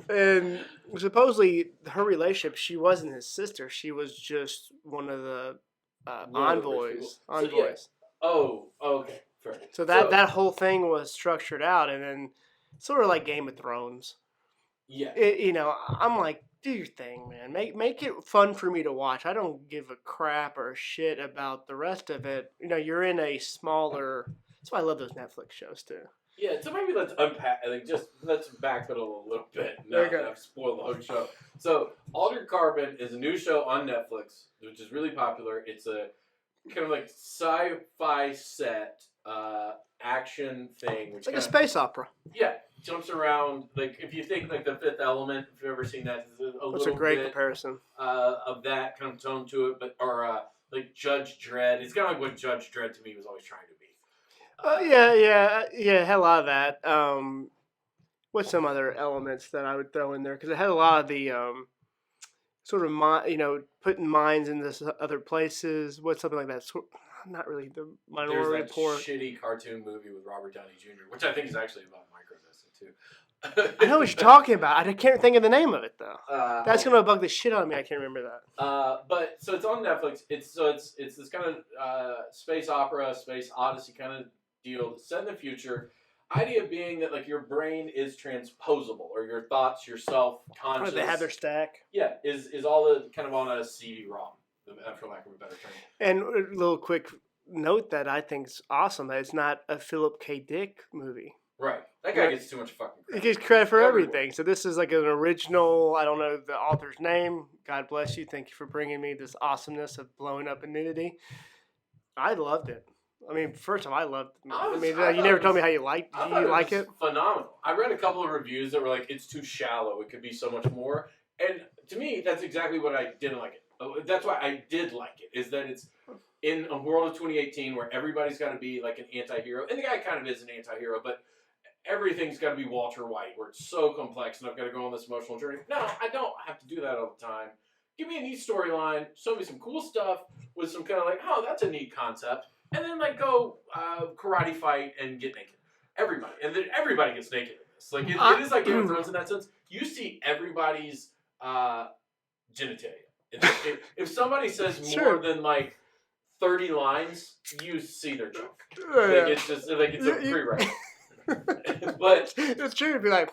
And supposedly, her relationship, she wasn't his sister. She was just one of the envoys. So, yeah. Oh, okay. Fair. So that whole thing was structured out, and then sort of like Game of Thrones. Yeah. You know, I'm like, do your thing, man. Make it fun for me to watch. I don't give a crap or shit about the rest of it. You know, you're in a smaller. That's why I love those Netflix shows too. Yeah, so maybe let's unpack. I think let's backpedal a little bit. Now that I've spoiled the whole show. So, Altered Carbon is a new show on Netflix, which is really popular. It's a kind of like sci-fi set action thing. It's like a space opera. Yeah, jumps around. Like if you think like The Fifth Element, if you've ever seen that, That's a great comparison of that kind of tone to it. But like Judge Dredd. It's kind of like what Judge Dredd to me was always trying to be. Yeah. Had a lot of that. What's some other elements that I would throw in there? Because it had a lot of the sort of putting minds into other places. What's something like that? Not really the Minority Report. There's that shitty cartoon movie with Robert Downey Jr., which I think is actually about microdosing too. I know what you're talking about. I can't think of the name of it though. That's gonna bug the shit out of me. I can't remember that. But so it's on Netflix. It's this kind of space opera, space odyssey kind of deal set in the future. Idea being that like your brain is transposable, or your thoughts, your self conscious. They have their stack. Yeah, is all kind of on a CD-ROM, for lack of a better term. And a little quick note that I think is awesome that it's not a Philip K. Dick movie. Right, that guy gets too much fucking credit. He gets credit for everything. So this is like an original. I don't know the author's name. God bless you. Thank you for bringing me this awesomeness of blowing up in nudity. I loved it. I mean, first of all, I loved it. You never told me how you liked it. You like it? Phenomenal. I read a couple of reviews that were like, it's too shallow. It could be so much more. And to me, that's exactly what I didn't like it. That's why I did like it, is that it's in a world of 2018 where everybody's got to be like an anti-hero. And the guy kind of is an anti-hero, but everything's got to be Walter White, where it's so complex and I've got to go on this emotional journey. No, I don't have to do that all the time. Give me a neat storyline. Show me some cool stuff with some kind of like, oh, that's a neat concept. And then, like, go karate fight and get naked. Everybody. And then everybody gets naked in this. Like, it is like Game of Thrones in that sense. You see everybody's genitalia. If somebody says more than, like, 30 lines, you see their junk. Like, it's just, like, it's a pre-record. But it's true to be like,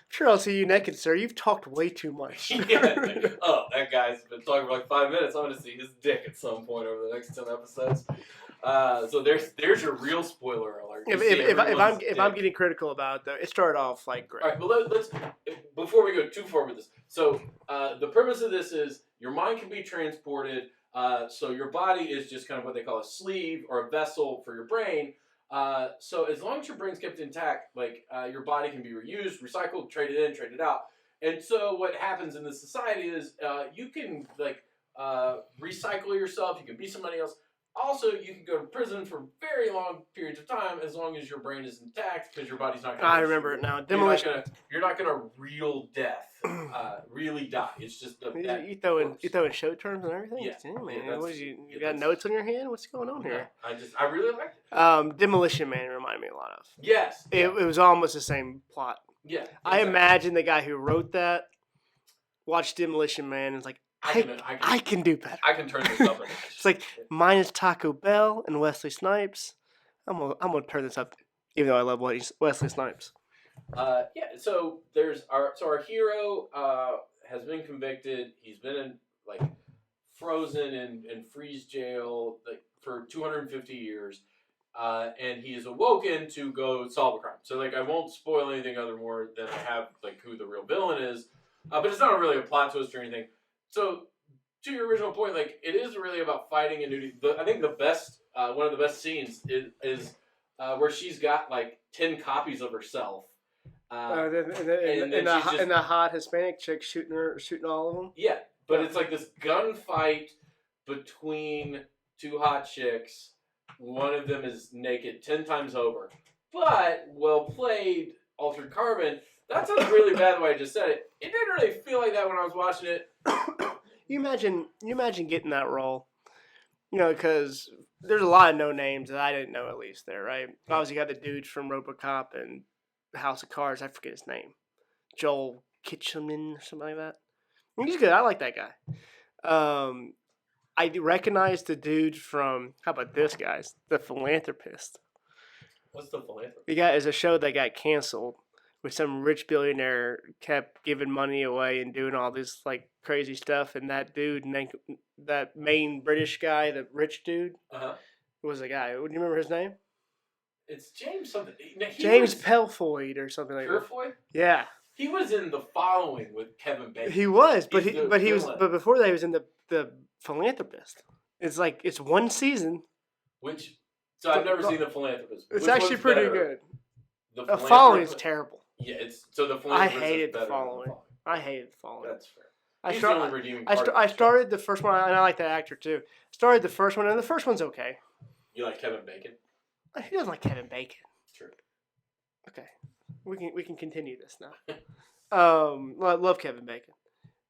sure I'll see you naked, sir. You've talked way too much. Yeah. Oh, that guy's been talking for like 5 minutes. I'm going to see his dick at some point over the next 10 episodes. So there's your real spoiler alert. If I'm getting critical about it, though, it started off like great. All right, well let's before we go too far with this. So the premise of this is your mind can be transported. So your body is just kind of what they call a sleeve or a vessel for your brain. So as long as your brain's kept intact, like your body can be reused, recycled, traded in, traded out. And so what happens in this society is you can like recycle yourself. You can be somebody else. Also, you can go to prison for very long periods of time as long as your brain is intact because your body's not going to... I remember it now. Demolition. You're not going to real death, really die. It's just... You throw in show terms and everything? Yeah. Damn, man. You got notes on your hand? What's going on here? I really liked it. Demolition Man reminded me a lot of. Yes. It was almost the same plot. Yeah. Exactly. I imagine the guy who wrote that watched Demolition Man and was like, I can do better. I can turn this up. It's like minus Taco Bell and Wesley Snipes. I'm gonna turn this up, even though I love Wesley Snipes. Yeah. So there's our hero has been convicted. He's been in like frozen in freeze jail like for 250 years, and he is awoken to go solve a crime. So like I won't spoil anything other more than I have like who the real villain is, but it's not really a plot twist or anything. So, to your original point, like it is really about fighting and nudity. I think the best, one of the best scenes is where she's got like 10 copies of herself. And the hot Hispanic chick shooting all of them. Yeah, but it's like this gunfight between two hot chicks. One of them is naked 10 times over. But, well played, Altered Carbon. That sounds really bad the way I just said it. It didn't really feel like that when I was watching it. You imagine getting that role, because there's a lot of no names that I didn't know at least there, right? Obviously, you got the dudes from RoboCop and House of Cards. I forget his name, Joel Kitcheman or something like that. He's good. I like that guy. I recognize the dude from how about this guy's The Philanthropist. What's the philanthropy? The guy is a show that got canceled with some rich billionaire kept giving money away and doing all this like crazy stuff, and that dude, that main British guy, the rich dude, was a guy. Do you remember his name? It's James something. James Pelfoyd or something like that. Purefoy? Yeah. He was in The Following with Kevin Bacon. He was, but He's but before that he was in the Philanthropist. It's one season. So I've never seen The Philanthropist. It's actually pretty good. The Following is terrible. Yeah, The Philanthropist. I hated The Following. I hated The Following. That's fair. I started the first one, and I like that actor too. Started the first one, and the first one's okay. You like Kevin Bacon? He doesn't like Kevin Bacon. True. Okay, we can continue this now. I love Kevin Bacon,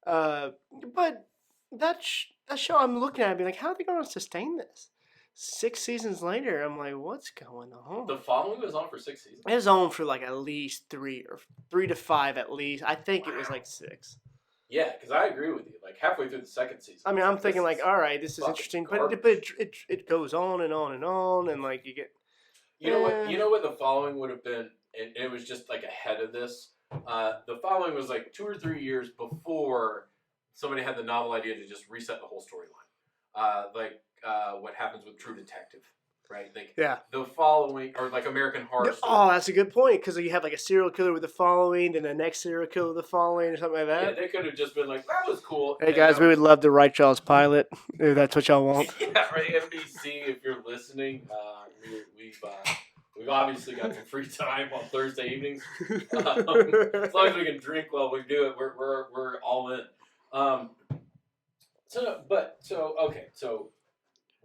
but that show I'm looking at, it, being like, how are they going to sustain this? 6 seasons later, I'm like, what's going on? The Following was on for 6 seasons. It was on for like at least 3 to 5 at least. I think it was like 6. Yeah, because I agree with you. Like halfway through the second season. I mean, I'm thinking like, all right, this is interesting, but it goes on and on and on, and like you get. You know what The Following would have been, and it was just like ahead of this. The Following was like 2 or 3 years before somebody had the novel idea to just reset the whole storyline. What happens with True Detective, right? Like The Following, or like American Horror Story. Oh, that's a good point, because you have like a serial killer with The Following, then the next serial killer with The Following, or something like that. Yeah, they could have just been like, that was cool. Hey guys, we would love to write y'all's pilot if that's what y'all want. Yeah, right. NBC, if you're listening, we've obviously got some free time on Thursday evenings. As long as we can drink while we do it, we're all in. So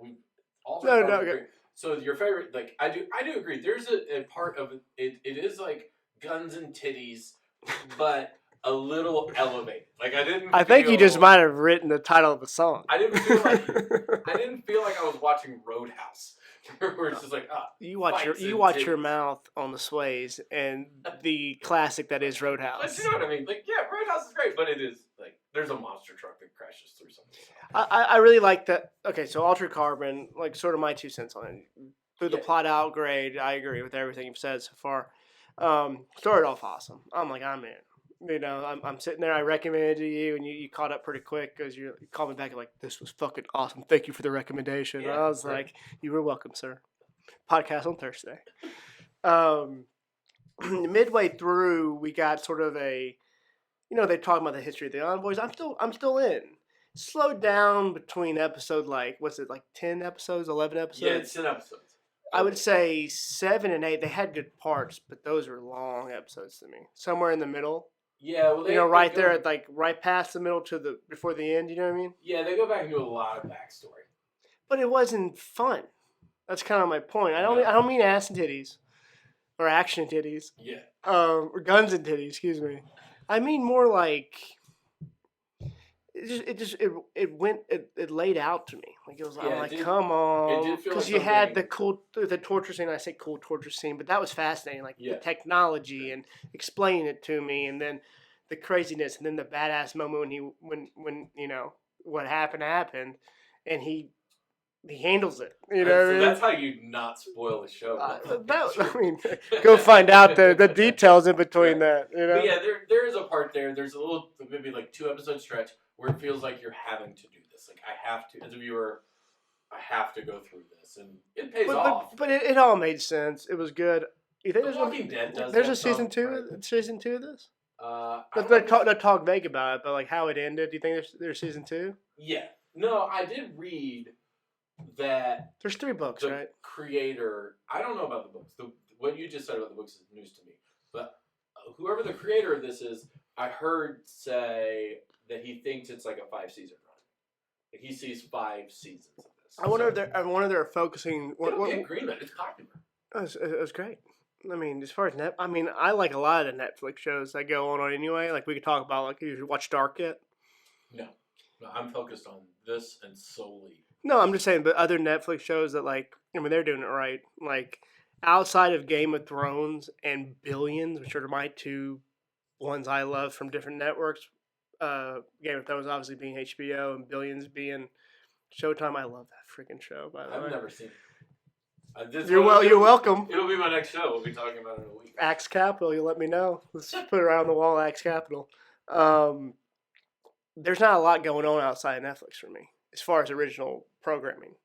we all okay. So your favorite, like I do agree. There's a part of it. It is like guns and titties, but a little elevated. Like I think you just might have written the title of the song. I didn't feel like I was watching Roadhouse. Where it's just like you watch your mouth on the sways and the classic that is Roadhouse. But you know what I mean? Like, yeah, Roadhouse is great, but it is like there's a monster truck that crashes through something. I really like that. Okay, so Altered Carbon, like sort of my 2 cents on it. Through the plot out, great. I agree with everything you've said so far. Started off awesome. I'm like, I'm in. I'm sitting there. I recommended it to you, and you caught up pretty quick because you called me back and like, this was fucking awesome. Thank you for the recommendation. Yeah, I was like, you were welcome, sir. Podcast on Thursday. Midway through, we got sort of they talk about the history of the Envoys. I'm still in. Slowed down between episode, like, what's it, like 10 episodes, 11 episodes? Yeah, it's 10 episodes. I would say 7 and 8. They had good parts, but those were long episodes to me. Somewhere in the middle. Yeah, well, right there at like right past the middle to before the end. You know what I mean? Yeah, they go back and do a lot of backstory. But it wasn't fun. That's kind of my point. I don't mean ass and titties, or action titties. Yeah. Or guns and titties. Excuse me. I mean more like. It laid out to me. Like it was. I'm like, come on, because you had the torture scene. I say cool torture scene, but that was fascinating. Like the technology and explaining it to me, and then the craziness, and then the badass moment when what happened, and he handles it. You know, so that's how you not spoil the show. Go find out the details in between that. You know. But yeah, there is a part there. There's a little maybe like 2 episode stretch where it feels like you're having to do this. Like I have to, as a viewer, I have to go through this, and it pays off. But it all made sense. It was good. You think The Walking Dead does. There's a season 2. Right? Season 2 of this. Don't talk vague about it, but like how it ended. Do you think there's season 2? Yeah. No, I did read that. There's 3 books, the right? Creator. I don't know about the books. What you just said about the books is news to me. But whoever the creator of this is, I heard say that he thinks it's like a 5-season He sees 5 seasons of this. I wonder if they're focusing. It'll get greenlit. It's popular. It was great. I mean, as far as I like a lot of the Netflix shows that go on anyway. Like we could talk about, like, you watch Dark yet? No, I'm focused on this and solely. No, I'm just saying, but other Netflix shows that, like, I mean, they're doing it right. Like, outside of Game of Thrones and Billions, which are my two ones I love from different networks. Game of Thrones obviously being HBO and Billions being Showtime. I love that freaking show. By the way, I've never seen it. You're welcome. It'll be my next show. We'll be talking about it in a week. Axe Capital. You let me know. Let's put it around the wall. Axe Capital. There's not a lot going on outside of Netflix for me as far as original programming.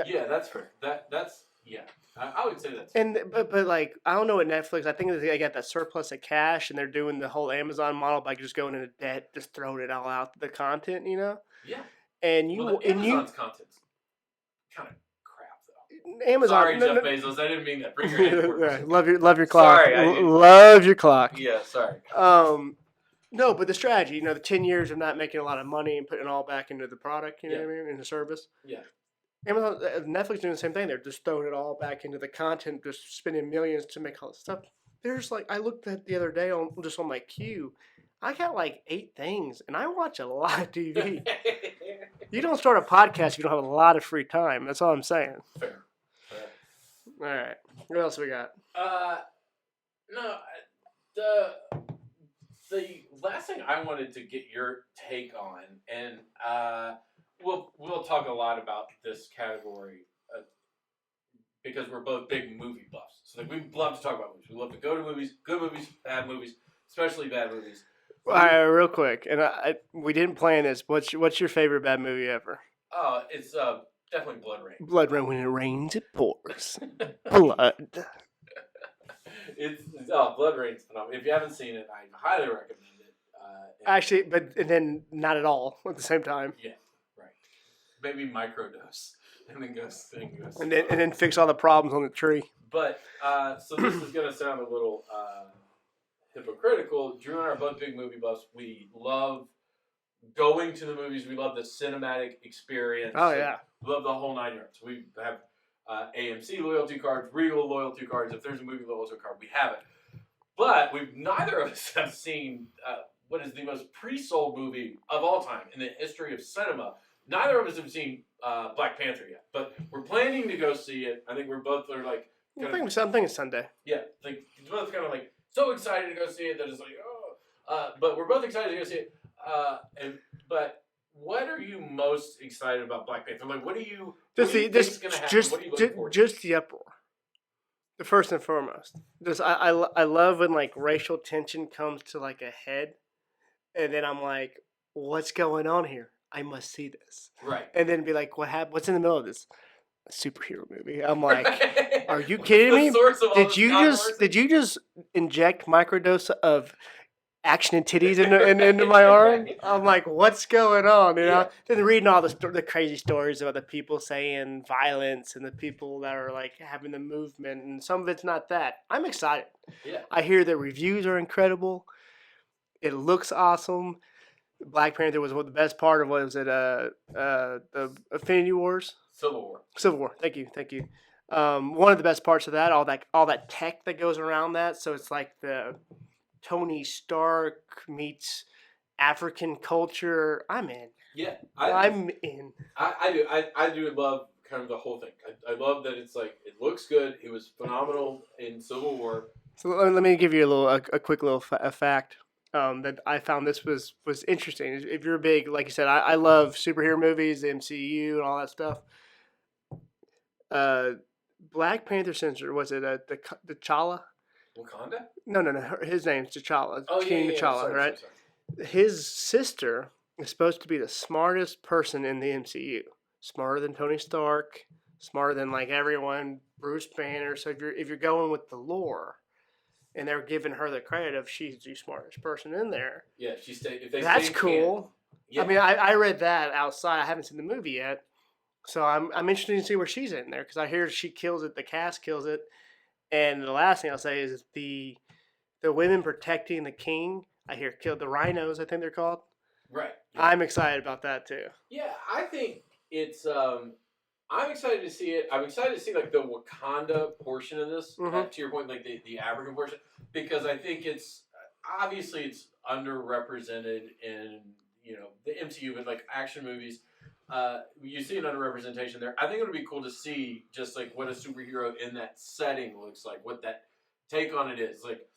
Yeah, that's fair. That's I would say that's. And but like, I don't know what Netflix. I think they got that surplus of cash, and they're doing the whole Amazon model by just going into debt, just throwing it all out the content, Yeah. And Amazon's content's kind of crap though. Amazon. Sorry, Jeff Bezos. I didn't mean that. Bring your headquarters. Love your clock. Sorry, love your clock. Yeah, sorry. No, but the strategy, the 10 years of not making a lot of money and putting it all back into the product, you know what I mean, in the service. Yeah. Amazon, Netflix doing the same thing. They're just throwing it all back into the content, just spending millions to make all this stuff. There's I looked at the other day on my queue. I got like 8 things, and I watch a lot of TV. You don't start a podcast if you don't have a lot of free time. That's all I'm saying. Fair. All right. What else we got? No, the last thing I wanted to get your take on, and we'll talk a lot about this category because we're both big movie buffs. So we love to talk about movies. We love to go to movies, good movies, bad movies, especially bad movies. All right, real quick, and we didn't plan this. What's your favorite bad movie ever? It's definitely Blood Rain. Blood Rain. When it rains, it pours. Blood. It's Blood Rain's phenomenal. If you haven't seen it, I highly recommend it. Actually, but then not at all at the same time. Yeah, right. Maybe microdose, and then go. And then fix all the problems on the tree. But so this is gonna sound a little hypocritical. Drew and I are both big movie buffs. We love going to the movies. We love the cinematic experience. Oh yeah. We love the whole 9 yards. We have AMC loyalty cards, Regal loyalty cards. If there's a movie loyalty card, we have it. But neither of us have seen what is the most pre-sold movie of all time in the history of cinema. Neither of us have seen Black Panther yet, but we're planning to go see it. I think we're both like. I think it's Sunday. Yeah, like both kind of like so excited to go see it that it's like but we're both excited to go see it. But what are you most excited about Black Panther? Like, what do you think is going to happen? What are you looking for? Just the uproar. The first and foremost, I love when like racial tension comes to like a head, and then I'm like, what's going on here? I must see this. Right. And then be like, what happened? What's in the middle of this? A superhero movie. I'm like, are you kidding me? Did you just inject microdose of action and titties into my arm? I'm like, what's going on? Yeah. Then reading all the crazy stories about the people saying violence and the people that are like having the movement, and some of it's not that. I'm excited. Yeah. I hear the reviews are incredible. It looks awesome. Black Panther was the best part of the Infinity Wars. Civil War. Thank you. One of the best parts of that, all that tech that goes around that. So it's like the Tony Stark meets African culture. I'm in. Yeah, I'm in. I do love kind of the whole thing. I love that it's like it looks good. It was phenomenal in Civil War. So let me give you a quick little fact that I found this was interesting. If you're a big, like you said, I love superhero movies, the MCU, and all that stuff. Black Panther censor, was it the T'Challa? Wakanda? No. His name's T'Challa. Oh, King yeah. T'Challa, Sorry, right? sorry. His sister is supposed to be the smartest person in the MCU. Smarter than Tony Stark, smarter than like everyone, Bruce Banner. So if you're going with the lore, and they're giving her the credit of she's the smartest person in there. Yeah, that's cool. Yeah. I mean, I read that outside. I haven't seen the movie yet, so I'm interested to see where she's in there because I hear she kills it. The cast kills it, and the last thing I'll say is the women protecting the king. I hear killed the rhinos. I think they're called. Right. Yeah. I'm excited about that too. Yeah, I think it's. I'm excited to see it. I'm excited to see like the Wakanda portion of this. Mhm. To your point, like the African portion, because I think it's obviously it's underrepresented in the MCU, but like action movies. You see an underrepresentation there. I think it would be cool to see just like what a superhero in that setting looks like, what that take on it is. Like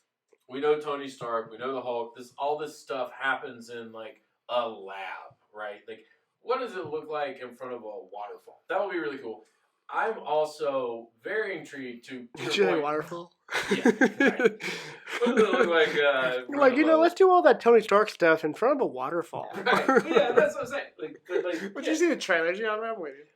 we know Tony Stark, we know the Hulk. All this stuff happens in like a lab, right? Like what does it look like in front of a waterfall? That would be really cool. I'm also very intrigued to. Did you say waterfall? Yeah. Right. What does it look like? Let's do all that Tony Stark stuff in front of a waterfall. Right. Yeah, that's what I'm saying. Did you see the trailers? Yeah, I'm waiting.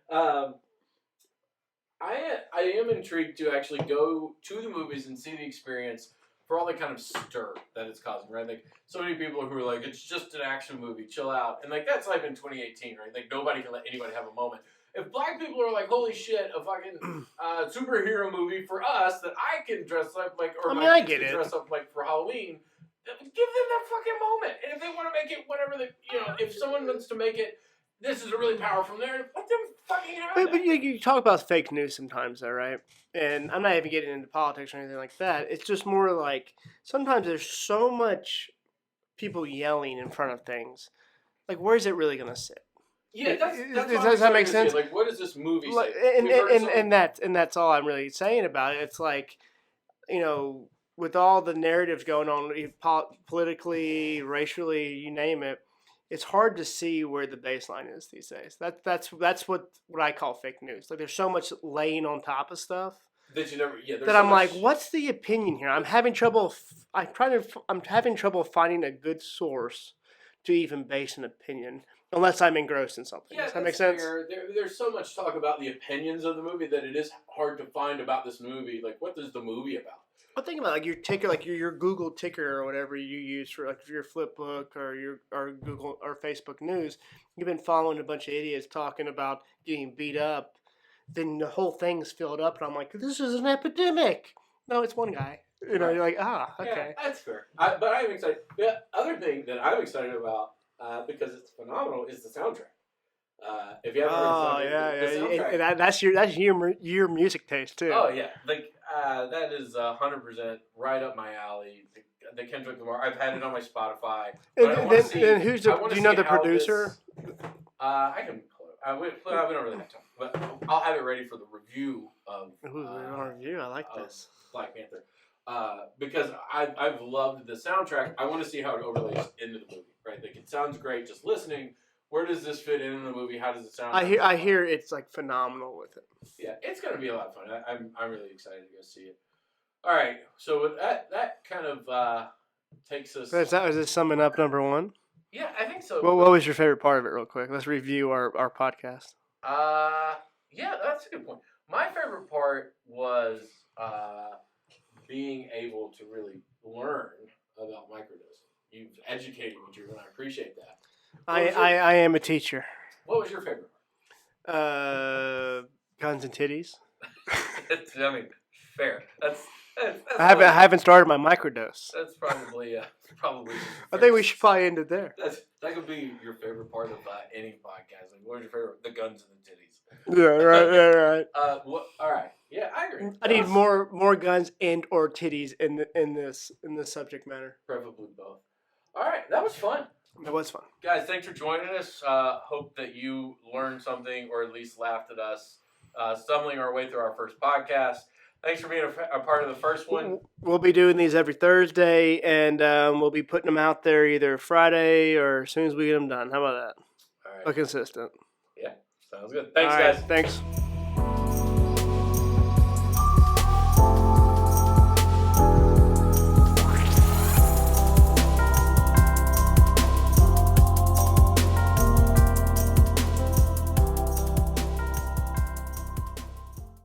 I am intrigued to actually go to the movies and see the experience for all the kind of stir that it's causing, right? Like so many people who are like, it's just an action movie, chill out, and like that's life in 2018, right? Like nobody can let anybody have a moment. If black people are like, holy shit, a fucking superhero movie for us that I can dress up like, or I get it. Dress up like for Halloween, give them that fucking moment. And if they want to make it whatever if someone wants to make it, this is a really powerful narrative, let them fucking have it. But you talk about fake news sometimes, though, right? And I'm not even getting into politics or anything like that. It's just more like sometimes there's so much people yelling in front of things. Like, where's it really going to sit? Yeah, does that make sense? Like, what does this movie like, say? And that's all I'm really saying about it. It's like, with all the narratives going on politically, racially, you name it, it's hard to see where the baseline is these days. That's what I call fake news. Like there's so much laying on top of stuff that you never. Yeah, that I'm like, what's the opinion here? I'm having trouble. I'm having trouble finding a good source to even base an opinion. Unless I'm engrossed in something. Yeah, does that make sense? There's so much talk about the opinions of the movie that it is hard to find about this movie. Like, what is the movie about? Well, think about like your ticker, like your Google ticker or whatever you use for like your Flipbook or Google or Facebook News. You've been following a bunch of idiots talking about getting beat up. Then the whole thing's filled up, and I'm like, this is an epidemic. No, it's one guy. You're like, okay. Yeah, that's fair. But I'm excited. The other thing that I'm excited about. Because it's phenomenal, is the soundtrack. If you haven't heard the soundtrack, that's your music taste too. Oh yeah, like that is 100% right up my alley. The Kendrick Lamar. I've had it on my Spotify. And who's do you know the producer? I can pull it. We don't really have time, but I'll have it ready for the review of. Review. I like this Black Panther. Because I've loved the soundtrack. I want to see how it overlays into the movie. Right, like it sounds great just listening. Where does this fit in the movie? How does it sound? I hear it's like phenomenal with it. Yeah, it's gonna be a lot of fun. I'm really excited to go see it. All right, so with that kind of takes us. Is this summing up number one? Yeah, I think so. Well, what was your favorite part of it, real quick? Let's review our podcast. Yeah, that's a good point. My favorite part was being able to really learn about microdosing. You've educated me, Drue, and I appreciate that. I am a teacher. What was your favorite part? Guns and titties. I mean, fair. That's I haven't started my microdose. That's probably. I think we should probably end it there. That could be your favorite part of any podcast. Like, what was your favorite? The guns and the titties. Yeah, right. All right. Yeah, I agree. I need more guns and or titties in this subject matter. Preferably both. All right, that was fun. That was fun. Guys, thanks for joining us. Hope that you learned something or at least laughed at us stumbling our way through our first podcast. Thanks for being a part of the first one. We'll be doing these every Thursday, and we'll be putting them out there either Friday or as soon as we get them done. How about that? All right. But consistent. Yeah, sounds good. Thanks, guys. Thanks.